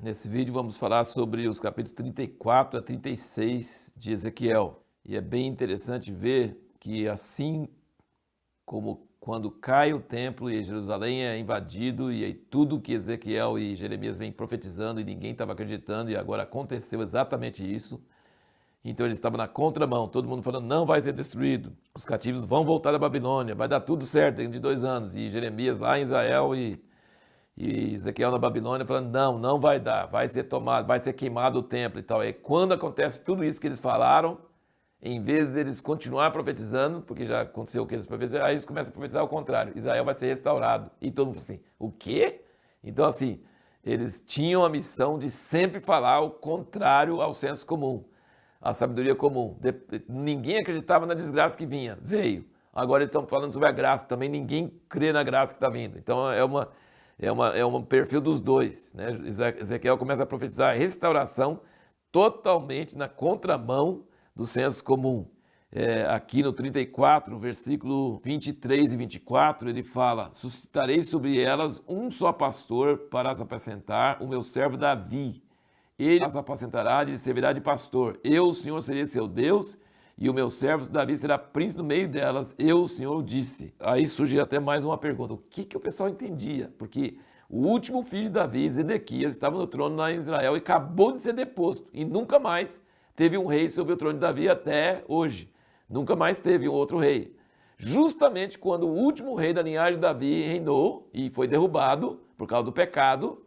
Nesse vídeo vamos falar sobre os capítulos 34 a 36 de Ezequiel. E é bem interessante ver que assim como quando cai o templo e Jerusalém é invadido e aí tudo que Ezequiel e Jeremias vêm profetizando e ninguém estava acreditando e agora aconteceu exatamente isso. Então eles estavam na contramão, todo mundo falando não vai ser destruído, os cativos vão voltar da Babilônia, vai dar tudo certo dentro de 2 anos. E Jeremias lá em Israel e Ezequiel na Babilônia falando, não vai dar, vai ser tomado, vai ser queimado o templo e tal. E quando acontece tudo isso que eles falaram, em vez deles continuar profetizando, porque já aconteceu o que eles profetizaram, aí eles começam a profetizar ao contrário, Israel vai ser restaurado. E todo mundo assim, o quê? Então assim, eles tinham a missão de sempre falar o contrário ao senso comum, à sabedoria comum. Ninguém acreditava na desgraça que vinha, veio. Agora eles estão falando sobre a graça, também ninguém crê na graça que está vindo. Então é um perfil dos dois, né? Ezequiel começa a profetizar a restauração totalmente na contramão do senso comum. Aqui no 34, versículo 23 e 24, ele fala, suscitarei sobre elas um só pastor para as apacentar, o meu servo Davi. Ele as apacentará e servirá de pastor. Eu, o Senhor, serei seu Deus, e o meu servo Davi será príncipe no meio delas. Eu, o Senhor, disse. Aí surge até mais uma pergunta. O que o pessoal entendia? Porque o último filho de Davi, Zedequias, estava no trono lá em Israel e acabou de ser deposto. E nunca mais teve um rei sobre o trono de Davi até hoje. Nunca mais teve um outro rei. Justamente quando o último rei da linhagem de Davi reinou e foi derrubado por causa do pecado,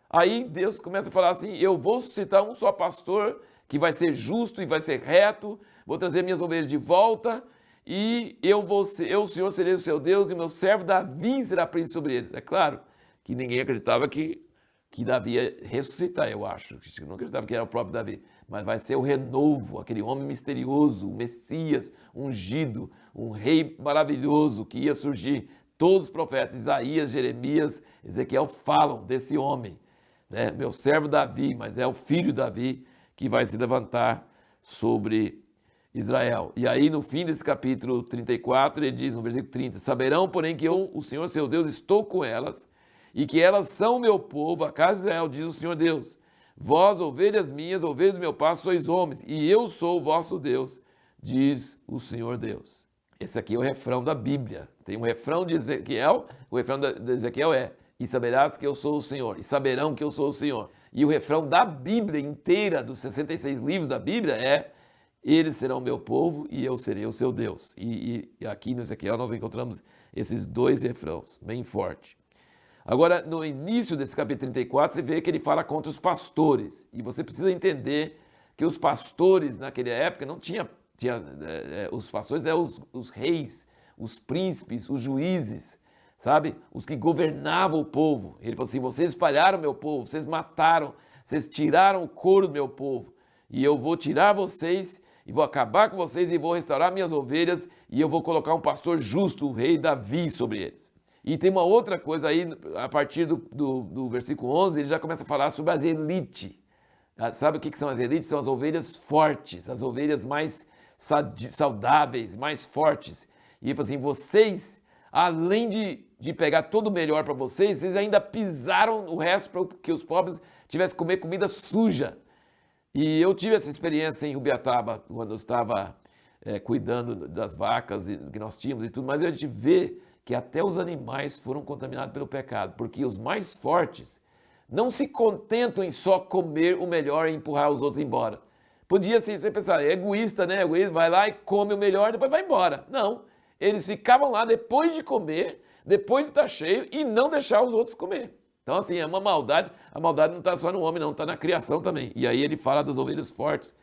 aí Deus começa a falar assim, eu vou suscitar um só pastor que vai ser justo e vai ser reto, vou trazer minhas ovelhas de volta e eu, o Senhor, serei o seu Deus e meu servo Davi será príncipe sobre eles. É claro que ninguém acreditava que Davi ia ressuscitar, eu acho. Não acreditava que era o próprio Davi. Mas vai ser o renovo, aquele homem misterioso, o Messias, ungido, um rei maravilhoso que ia surgir. Todos os profetas, Isaías, Jeremias, Ezequiel falam desse homem, né? Meu servo Davi, mas é o filho Davi que vai se levantar sobre Israel. E aí no fim desse capítulo 34, ele diz no versículo 30, saberão, porém, que eu, o Senhor seu Deus, estou com elas, e que elas são meu povo, a casa de Israel, diz o Senhor Deus. Vós, ovelhas minhas, ovelhas do meu pasto, sois homens, e eu sou o vosso Deus, diz o Senhor Deus. Esse aqui é o refrão da Bíblia. Tem um refrão de Ezequiel, o refrão de Ezequiel é, e saberás que eu sou o Senhor, e saberão que eu sou o Senhor. E o refrão da Bíblia inteira, dos 66 livros da Bíblia é, eles serão meu povo e eu serei o seu Deus. E aqui no Ezequiel nós encontramos esses dois refrãos, bem forte. Agora, no início desse capítulo 34, você vê que ele fala contra os pastores. E você precisa entender que os pastores, naquela época, não tinha os pastores eram os reis, os príncipes, os juízes, sabe? Os que governavam o povo. Ele falou assim, vocês espalharam meu povo, vocês mataram, vocês tiraram o couro do meu povo. E eu vou tirar vocês, e vou acabar com vocês, e vou restaurar minhas ovelhas, e eu vou colocar um pastor justo, o rei Davi, sobre eles. E tem uma outra coisa aí, a partir do versículo 11, ele já começa a falar sobre as elites. Sabe o que são as elites? São as ovelhas fortes, as ovelhas mais saudáveis, mais fortes. E ele fala assim, vocês, além de pegar todo o melhor para vocês, vocês ainda pisaram o resto para que os pobres tivessem que comer comida suja. E eu tive essa experiência em Rubiataba, quando eu estava cuidando das vacas que nós tínhamos e tudo, mas a gente vê que até os animais foram contaminados pelo pecado, porque os mais fortes não se contentam em só comer o melhor e empurrar os outros embora. Podia assim, você pensar, é egoísta, né? Egoísta, vai lá e come o melhor, depois vai embora. Não, eles ficavam lá depois de comer, depois de estar cheio e não deixar os outros comer. Então assim, é uma maldade, a maldade não está só no homem não, está na criação também. E aí ele fala das ovelhas fortes,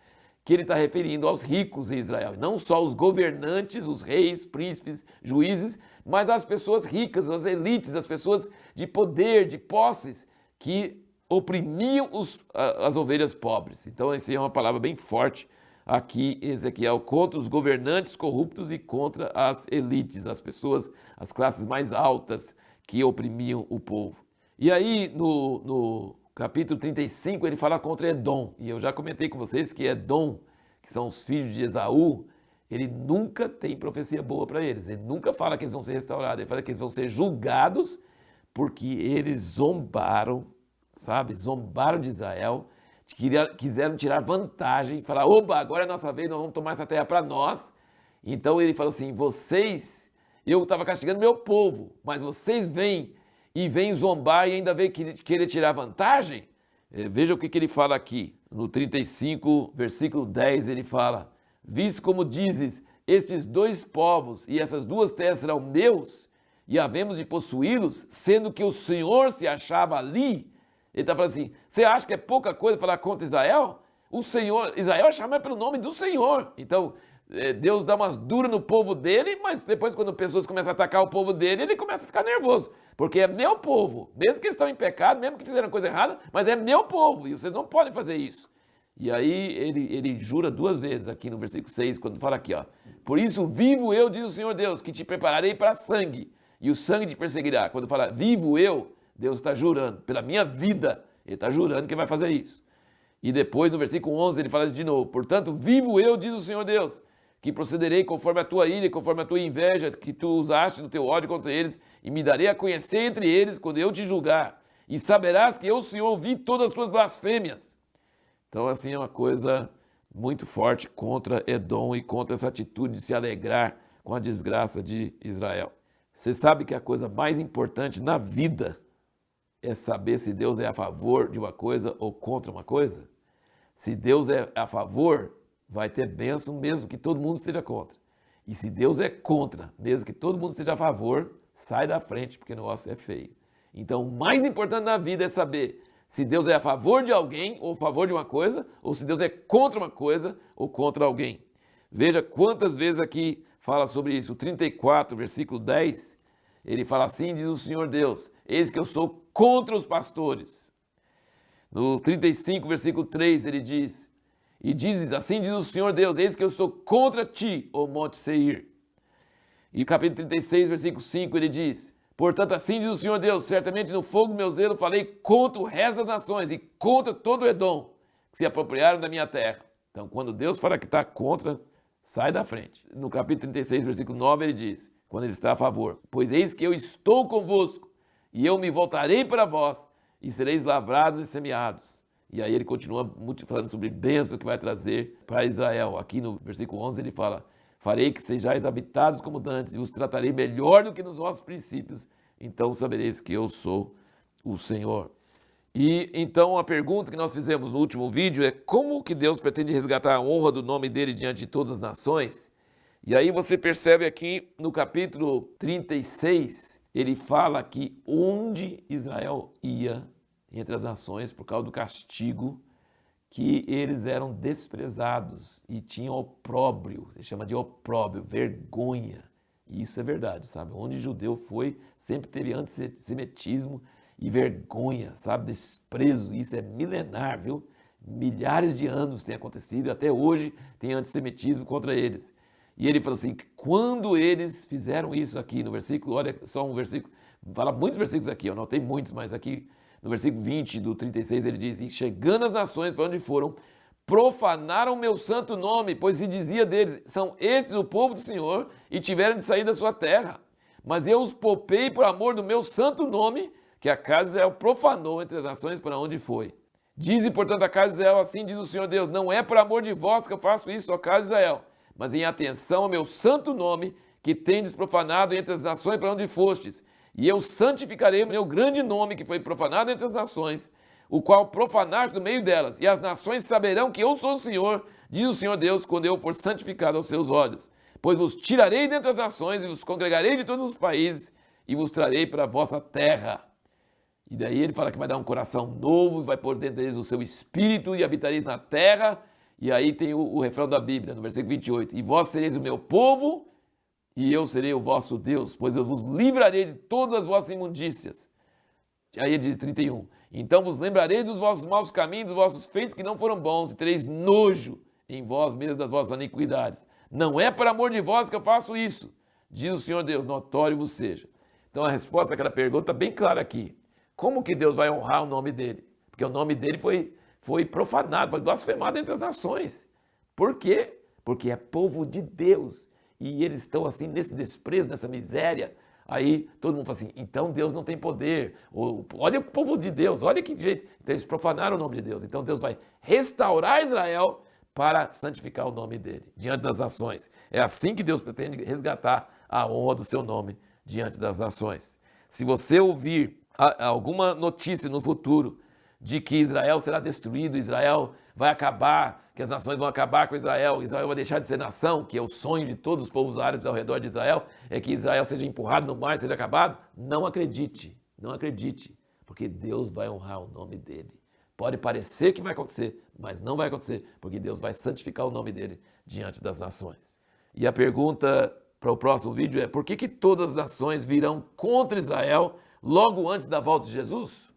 que ele está referindo aos ricos em Israel, não só os governantes, os reis, príncipes, juízes, mas as pessoas ricas, as elites, as pessoas de poder, de posses, que oprimiam as ovelhas pobres. Então, essa é uma palavra bem forte aqui em Ezequiel, contra os governantes corruptos e contra as elites, as pessoas, as classes mais altas que oprimiam o povo. E aí, no capítulo 35, ele fala contra Edom. E eu já comentei com vocês que Edom, que são os filhos de Esaú, ele nunca tem profecia boa para eles. Ele nunca fala que eles vão ser restaurados. Ele fala que eles vão ser julgados porque eles zombaram, sabe? Zombaram de Israel, quiseram tirar vantagem, falar, oba, agora é nossa vez, nós vamos tomar essa terra para nós. Então ele falou assim, eu estava castigando meu povo, mas vocês vêm zombar e ainda vêm querer tirar vantagem? Veja o que ele fala aqui, no 35, versículo 10, ele fala, visto como dizes, estes dois povos e essas duas terras serão meus, e havemos de possuí-los, sendo que o Senhor se achava ali. Ele está falando assim, você acha que é pouca coisa falar contra Israel? Israel é chamado pelo nome do Senhor. Então, Deus dá umas duras no povo dele, mas depois quando pessoas começam a atacar o povo dele, ele começa a ficar nervoso. Porque é meu povo, mesmo que estão em pecado, mesmo que fizeram coisa errada, mas é meu povo e vocês não podem fazer isso. E aí ele jura duas vezes aqui no versículo 6, quando fala aqui, ó. Por isso vivo eu, diz o Senhor Deus, que te prepararei para sangue, e o sangue te perseguirá. Quando fala vivo eu, Deus está jurando, pela minha vida, ele está jurando que vai fazer isso. E depois no versículo 11 ele fala isso de novo. Portanto, vivo eu, diz o Senhor Deus, que procederei conforme a tua ira e conforme a tua inveja que tu usaste no teu ódio contra eles, e me darei a conhecer entre eles quando eu te julgar. E saberás que eu, o Senhor, ouvi todas as tuas blasfêmias. Então, assim, é uma coisa muito forte contra Edom e contra essa atitude de se alegrar com a desgraça de Israel. Você sabe que a coisa mais importante na vida é saber se Deus é a favor de uma coisa ou contra uma coisa? Se Deus é a favor, vai ter bênção mesmo que todo mundo esteja contra. E se Deus é contra, mesmo que todo mundo esteja a favor, sai da frente, porque o negócio é feio. Então, o mais importante na vida é saber se Deus é a favor de alguém ou a favor de uma coisa, ou se Deus é contra uma coisa ou contra alguém. Veja quantas vezes aqui fala sobre isso. O 34, versículo 10, ele fala assim, diz o Senhor Deus, eis que eu sou contra os pastores. No 35, versículo 3, ele diz, e diz assim, diz o Senhor Deus, eis que eu estou contra ti, ó Monte Seir. E capítulo 36, versículo 5, ele diz, portanto, assim diz o Senhor Deus, certamente no fogo do meu zelo falei contra o resto das nações e contra todo o Edom, que se apropriaram da minha terra. Então, quando Deus fala que está contra, sai da frente. No capítulo 36, versículo 9, ele diz, quando ele está a favor, pois eis que eu estou convosco, e eu me voltarei para vós, e sereis lavrados e semeados. E aí ele continua falando sobre bênção que vai trazer para Israel. Aqui no versículo 11 ele fala, farei que sejais habitados como dantes, e os tratarei melhor do que nos vossos princípios, então sabereis que eu sou o Senhor. E então a pergunta que nós fizemos no último vídeo é como que Deus pretende resgatar a honra do nome dele diante de todas as nações? E aí você percebe aqui no capítulo 36, ele fala que onde Israel ia entre as nações por causa do castigo, que eles eram desprezados e tinham opróbrio, se chama de opróbrio, vergonha. E isso é verdade, sabe? Onde judeu foi, sempre teve antissemitismo e vergonha, sabe? Desprezo, isso é milenar, viu? Milhares de anos tem acontecido e até hoje tem antissemitismo contra eles. E ele falou assim, quando eles fizeram isso aqui no versículo, olha só um versículo, fala muitos versículos aqui, eu anotei muitos, mas aqui no versículo 20 do 36 ele diz, e chegando as nações para onde foram, profanaram o meu santo nome, pois se dizia deles, são estes o povo do Senhor, e tiveram de sair da sua terra. Mas eu os poupei por amor do meu santo nome, que a casa de Israel profanou entre as nações para onde foi. Dize, portanto, a casa de Israel, assim diz o Senhor Deus, não é por amor de vós que eu faço isso, ó casa de Israel, mas em atenção ao meu santo nome, que tendes profanado entre as nações para onde fostes. E eu santificarei o meu grande nome, que foi profanado entre as nações, o qual profanaste no meio delas. E as nações saberão que eu sou o Senhor, diz o Senhor Deus, quando eu for santificado aos seus olhos. Pois vos tirarei dentre as nações, e vos congregarei de todos os países, e vos trarei para a vossa terra. E daí ele fala que vai dar um coração novo, vai pôr dentro deles o seu espírito, e habitareis na terra. E aí tem o refrão da Bíblia, no versículo 28. E vós sereis o meu povo, e eu serei o vosso Deus, pois eu vos livrarei de todas as vossas imundícias. Aí ele diz 31, então vos lembrarei dos vossos maus caminhos, dos vossos feitos que não foram bons, e tereis nojo em vós mesmos das vossas iniquidades. Não é por amor de vós que eu faço isso, diz o Senhor Deus, notório vos seja. Então a resposta àquela pergunta está bem clara aqui. Como que Deus vai honrar o nome dele? Porque o nome dele foi profanado, foi blasfemado entre as nações. Por quê? Porque é povo de Deus. E eles estão assim nesse desprezo, nessa miséria, Aí todo mundo fala assim, então Deus não tem poder. Ou, olha o povo de Deus, olha que jeito. Então eles profanaram o nome de Deus. Então Deus vai restaurar Israel para santificar o nome dele diante das nações. É assim que Deus pretende resgatar a honra do seu nome diante das nações. Se você ouvir alguma notícia no futuro de que Israel será destruído, Israel vai acabar, que as nações vão acabar com Israel, Israel vai deixar de ser nação, que é o sonho de todos os povos árabes ao redor de Israel, é que Israel seja empurrado no mar, seja acabado, não acredite, não acredite, porque Deus vai honrar o nome dele. Pode parecer que vai acontecer, mas não vai acontecer, porque Deus vai santificar o nome dele diante das nações. E a pergunta para o próximo vídeo é: por que todas as nações virão contra Israel logo antes da volta de Jesus?